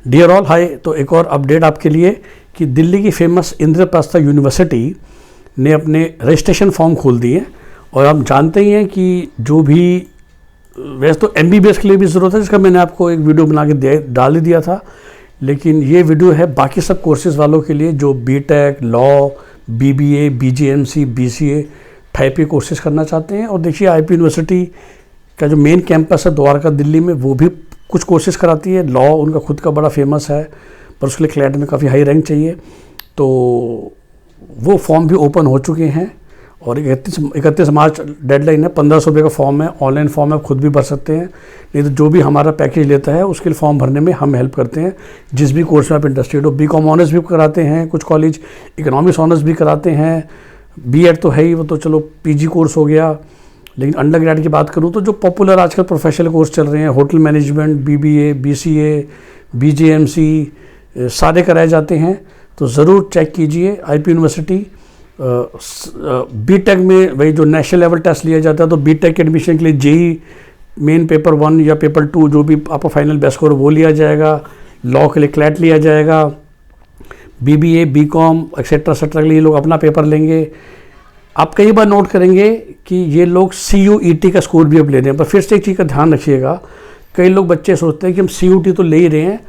Dear all, हाय। तो एक और अपडेट आपके लिए कि दिल्ली की फेमस इंद्रप्रस्थ यूनिवर्सिटी ने अपने रजिस्ट्रेशन फॉर्म खोल दिए। और आप जानते ही हैं कि जो भी वैसे तो MBBS के लिए भी ज़रूरत है, जिसका मैंने आपको एक वीडियो बना के डाल ही दिया था, लेकिन ये वीडियो है बाकी सब कोर्सेज़ वालों के लिए जो BTech, law, BBA, BGMC, BCA type के कोर्सेज़ करना चाहते हैं। और देखिए, IP यूनिवर्सिटी का जो मेन कैंपस है द्वारका दिल्ली में, वो भी कुछ कोर्सेज़ कराती है। लॉ उनका खुद का बड़ा फेमस है, पर उसके लिए क्लैट में काफ़ी हाई रैंक चाहिए। तो वो फॉर्म भी ओपन हो चुके हैं और 31 मार्च डेडलाइन है। 1500 रुपये का फॉर्म है, ऑनलाइन फॉर्म है, खुद भी भर सकते हैं। नहीं तो जो भी हमारा पैकेज लेता है उसके लिए फॉर्म भरने में हम हेल्प करते हैं, जिस भी कोर्स में आप इंटरेस्टेड हो। BCom ऑनर्स भी कराते हैं कुछ कॉलेज, इकोनॉमिक्स ऑनर्स भी कराते हैं, B.Ed तो है ही, वो तो चलो PG कोर्स हो गया। लेकिन अंडर ग्रेड की बात करूँ तो जो पॉपुलर आजकल प्रोफेशनल कोर्स चल रहे हैं, hotel management, BBA, BCA, BGMC सारे कराए जाते हैं। तो ज़रूर चेक कीजिए IP यूनिवर्सिटी। BTech में वही जो नेशनल लेवल टेस्ट लिया जाता है, तो BTech के एडमिशन के लिए JEE मेन पेपर 1 या पेपर 2 जो भी आपका फाइनल बेस्ट स्कोर वो लिया जाएगा। लॉ के लिए क्लैट लिया जाएगा। BBA, BCom एक्सेट्रा के लिए लोग अपना पेपर लेंगे। आप कई बार नोट करेंगे कि ये लोग CUET का स्कोर भी अब ले रहे हैं। पर फिर से एक चीज़ का ध्यान रखिएगा, कई लोग बच्चे सोचते हैं कि हम CUET तो ले ही रहे हैं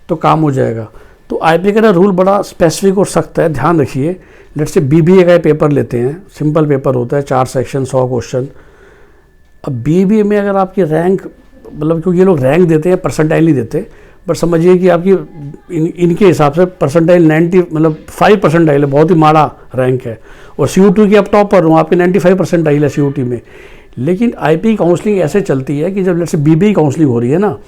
तो काम हो जाएगा। तो IP का ना रूल बड़ा स्पेसिफिक और सख्त है, ध्यान रखिए। लेट्स से BBA का पेपर लेते हैं, सिंपल पेपर होता है, 4 सेक्शन, 100 क्वेश्चन। अब BBA में अगर आपकी रैंक, मतलब क्योंकि ये लोग रैंक देते हैं, परसेंटाइल नहीं देते, बट समझिए कि आपकी इनके हिसाब से परसेंटाइल 90, मतलब 5 परसेंटाइल है, बहुत ही माड़ा रैंक है। और CUET की अब टॉप पर हूँ, आपकी 95 परसेंटाइल है CUET में। लेकिन IP काउंसलिंग ऐसे चलती है कि जब जैसे BBA काउंसलिंग हो रही है ना,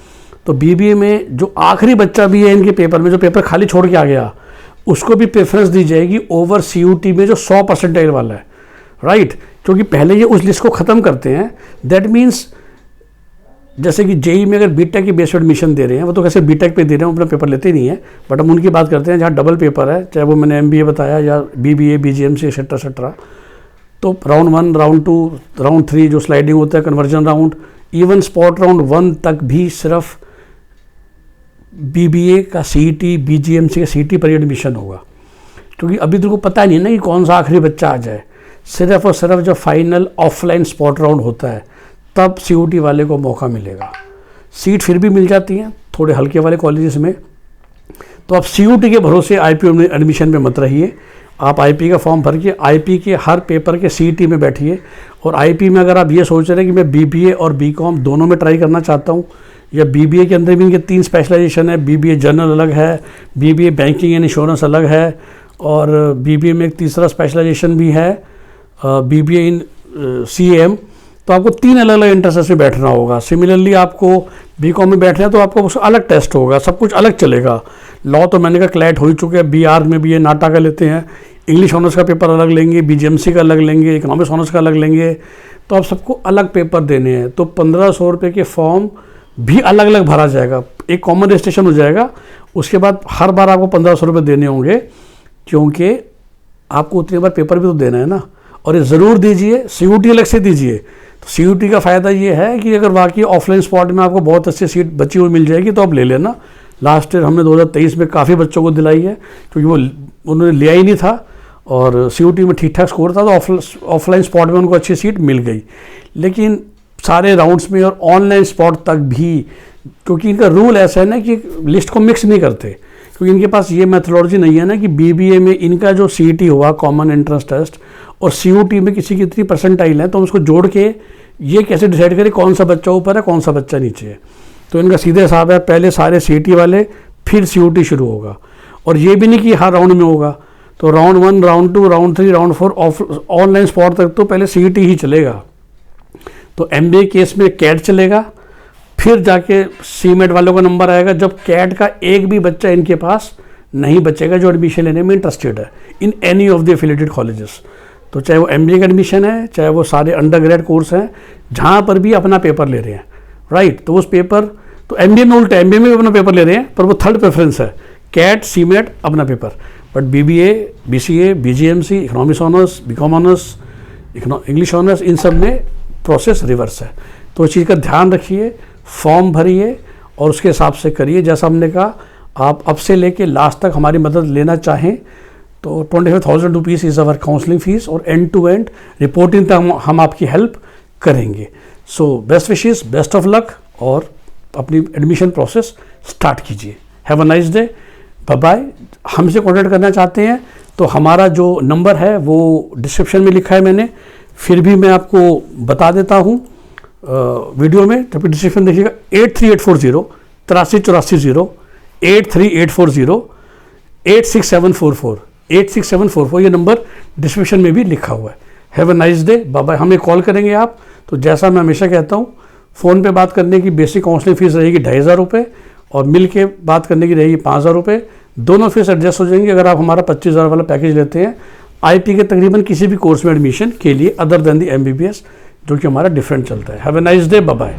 तो BBA में जो आखिरी बच्चा भी है इनके पेपर में, जो पेपर खाली छोड़ के आ गया, उसको भी प्रेफरेंस दी जाएगी ओवर CUET में जो 100 परसेंटाइल वाला है, राइट। क्योंकि पहले ये उस लिस्ट को ख़त्म करते हैं। दैट मीन्स जैसे कि JEE में अगर BTech की बेस पर एडमिशन दे रहे हैं, वो तो कैसे BTech पे दे रहे हैं, अपना पेपर लेते नहीं है, बट हम उनकी बात करते हैं जहाँ डबल पेपर है, चाहे वो मैंने MBA बताया या BBA, BGMC एक्सेट्रा। तो राउंड 1, राउंड 2, राउंड 3 जो स्लाइडिंग होता है, conversion round, even spot round 1 तक भी सिर्फ BBA का CET, BGMC का CET पर एडमिशन होगा। क्योंकि अभी तो को पता नहीं है ना कि कौन सा आखिरी बच्चा आ जाए। सिर्फ और सिर्फ जब फाइनल ऑफलाइन स्पॉट राउंड होता है तब CUET वाले को मौका मिलेगा। सीट फिर भी मिल जाती हैं थोड़े हल्के वाले कॉलेजेस में। तो आप CUET के भरोसे IP में एडमिशन में मत रहिए। आप IP का फॉर्म भर के IP के हर पेपर के CET में बैठिए। और IP में अगर आप ये सोच रहे हैं कि मैं BBA और BCom दोनों में ट्राई करना चाहता हूँ, या BBA के अंदर भी इनके 3 स्पेशलाइजेशन है, BBA जनरल अलग है, BBA बैंकिंग एंड इंश्योरेंस अलग है, और BBA में एक तीसरा स्पेशलाइजेशन भी है, BBA इन CAM। तो आपको 3 अलग अलग इंटरेस्ट में बैठना होगा। सिमिलरली आपको BCom में बैठना है तो आपको उसका अलग टेस्ट होगा, सब कुछ अलग चलेगा। लॉ तो मैंने कहा क्लैट हो ही चुके हैं, BR में भी ये नाटा का लेते हैं, इंग्लिश ऑनर्स का पेपर अलग लेंगे, BGMC का अलग लेंगे, इकोनॉमिक्स ऑनर्स का अलग लेंगे। तो आप सबको अलग पेपर देने हैं। तो 1500 रुपये के फॉर्म भी अलग अलग भरा जाएगा, एक कॉमन रजिस्ट्रेशन हो जाएगा। उसके बाद हर बार आपको 1500 रुपये देने होंगे, क्योंकि आपको उतनी बार पेपर भी तो देना है ना। और ये ज़रूर दीजिए, CUET अलग से दीजिए। तो CUET का फ़ायदा ये है कि अगर वाकई ऑफलाइन स्पॉट में आपको बहुत अच्छी सीट बची हुई मिल जाएगी तो आप ले लेना। लास्ट ईयर हमने 2023 में काफ़ी बच्चों को दिलाई है, क्योंकि वो उन्होंने लिया ही नहीं था और CUET में ठीक ठाक स्कोर था, तो ऑफलाइन स्पॉट में उनको अच्छी सीट मिल गई। लेकिन सारे राउंड्स में और ऑनलाइन स्पॉट तक भी, क्योंकि इनका रूल ऐसा है ना कि लिस्ट को मिक्स नहीं करते, क्योंकि इनके पास ये मेथोडोलॉजी नहीं है ना कि BBA में इनका जो CET हुआ कॉमन एंट्रेंस टेस्ट और CUET में किसी की इतनी परसेंटाइल है, तो हम उसको जोड़ के ये कैसे डिसाइड करें कौन सा बच्चा ऊपर है कौन सा बच्चा नीचे है। तो इनका सीधे हिसाब है, पहले सारे CET वाले, फिर CUET शुरू होगा। और ये भी नहीं कि हर राउंड में होगा। तो round 1, round 2, round 3, round 4 online spot तक तो पहले CET ही चलेगा। तो MBA केस में CAT चलेगा, फिर जाके CMAT वालों का नंबर आएगा, जब CAT का एक भी बच्चा इनके पास नहीं बचेगा जो एडमिशन लेने में इंटरेस्टेड है in any of the affiliated colleges. तो चाहे वो MBA का एडमिशन है, चाहे वो सारे अंडर ग्रेड कोर्स हैं, जहाँ पर भी अपना पेपर ले रहे हैं, राइट। तो उस पेपर, तो MBA में उल्टा, MBA में भी अपना पेपर ले रहे हैं, पर वो थर्ड प्रेफरेंस है, CAT, CMAT अपना पेपर। But BBA, BCA, BGMC, economics honours, BCom honours, English honours, इन सब में प्रोसेस रिवर्स है। तो इस चीज़ का ध्यान रखिए, फॉर्म भरिए और उसके हिसाब से करिए। जैसा हमने कहा, आप अब से लेके लास्ट तक हमारी मदद लेना चाहें तो 25,000 rupees is our counselling fees, और एंड टू एंड रिपोर्टिंग तक हम आपकी हेल्प करेंगे। So best wishes, best of luck, और अपनी एडमिशन प्रोसेस स्टार्ट कीजिए। Have a nice day, bye bye. हमसे कॉन्टैक्ट करना चाहते हैं तो हमारा जो नंबर है वो डिस्क्रिप्शन में लिखा है मैंने, फिर भी मैं आपको बता देता हूँ वीडियो में, तभी डिस्क्रिप्शन देखिएगा। 83840 8384 83840 86744 86744, ये नंबर डिस्क्रिप्शन में भी लिखा हुआ है। Have a nice day, bye bye. हमें कॉल करेंगे आप तो जैसा मैं हमेशा कहता हूँ, फ़ोन पे बात करने की बेसिक काउंसलिंग फीस रहेगी 2,500 रुपये, और मिल के बात करने की रहेगी 5,000 रुपये। दोनों फीस एडजस्ट हो जाएंगे अगर आप हमारा 25,000 वाला पैकेज लेते हैं आईटी के तकरीबन किसी भी कोर्स में एडमिशन के लिए, अदर देन दी MBBS, जो कि हमारा डिफरेंट चलता है। Have a nice day, bye bye.